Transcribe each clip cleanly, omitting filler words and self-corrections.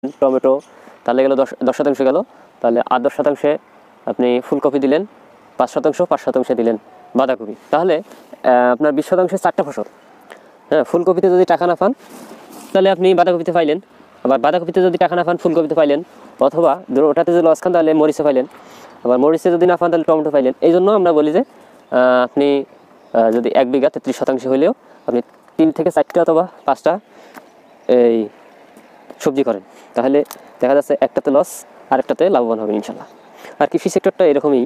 Tomato তাহলে গেল 10% গেল, তাহলে আর 10% আপনি ফুলকপি দিলেন, 5% দিলেন বাঁধাকপি, তাহলে আপনার 20% 4টা ফসল। হ্যাঁ, ফুলকপিতে যদি টাকা না পান তাহলে আপনি বাঁধাকপিতে পাইলেন, আবার বাঁধাকপিতে যদি টাকা না পান ফুলকপিতে পাইলেন, অথবা ধরো ওটাতে যদি লস খান তাহলে মরিচে পাইলেন, আবার মরিচে যদি না পান তাহলে টমেটো পাইলেন। এই জন্য আমরা বলি যে আপনি যদি 1 বিঘা 33% হলেও আপনি 3 থেকে 4টা অথবা 5টা এই সবজি করেন, তাহলে দেখা যাচ্ছে একটাতে লস আরেকটাতে লাভবান হবেন ইনশাল্লাহ। আর কৃষি সেক্টরটা এরকমই,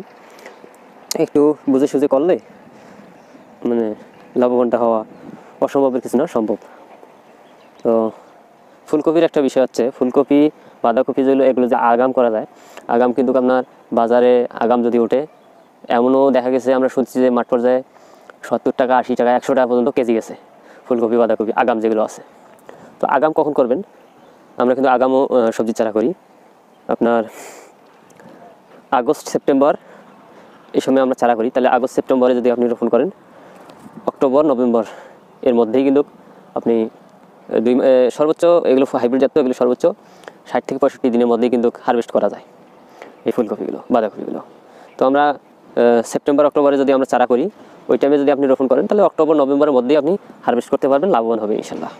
একটু বুঝে সুঝে করলে মানে লাভবানটা হওয়া অসম্ভবের কিছু না, সম্ভব। তো ফুলকপির একটা বিষয় হচ্ছে, ফুলকপি বাঁধাকপি যেগুলো এগুলো যে আগাম করা যায়, আগাম কিন্তু আপনার বাজারে আগাম যদি ওঠে, এমনও দেখা গেছে আমরা শুনছি যে মাঠ পর্যায়ে 70 টাকা 80 টাকা 100 টাকা পর্যন্ত কেজি গেছে ফুলকপি বাঁধাকপি আগাম যেগুলো আছে। তো আগাম কখন করবেন? আমরা কিন্তু আগামও সবজি চারা করি আপনার আগস্ট সেপ্টেম্বর এই সময় আমরা চারা করি। তাহলে আগস্ট সেপ্টেম্বরে যদি আপনি রোপণ করেন, অক্টোবর নভেম্বর এর মধ্যেই কিন্তু আপনি সর্বোচ্চ এগুলো হাইব্রিড জাতীয় এগুলো সর্বোচ্চ 60 থেকে 65 দিনের মধ্যেই কিন্তু হারভেস্ট করা যায় এই ফুলকপিগুলো বাঁধাকপিগুলো। তো আমরা সেপ্টেম্বর অক্টোবরে যদি আমরা চারা করি, ওই টাইমে যদি আপনি রোপণ করেন তাহলে অক্টোবর নভেম্বরের মধ্যেই আপনি হারভেস্ট করতে পারবেন, লাভবান হবে ইনশাল্লাহ।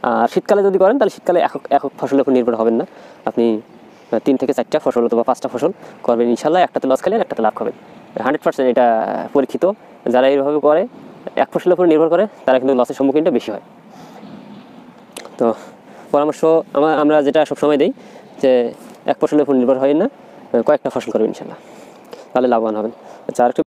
আর শীতকালে যদি করেন তাহলে শীতকালে একক ফসলের উপর নির্ভর হবেন না, আপনি 3 থেকে 4টা ফসল অথবা 5টা ফসল করবেন ইনশাল্লাহ। একটাতে লস খেলেন, একটাতে লাভ খাবেন 100%। এটা পরীক্ষিত। যারা এইভাবে করে এক ফসলের উপর নির্ভর করে তারা কিন্তু লসের সম্মুখীনটা বেশি হয়। তো পরামর্শ আমরা যেটা সবসময় দিই যে এক ফসলের উপর নির্ভর হয় না, কয়েকটা ফসল করবেন ইনশাল্লাহ, তাহলে লাভবান হবেন। আচ্ছা, আরেকটা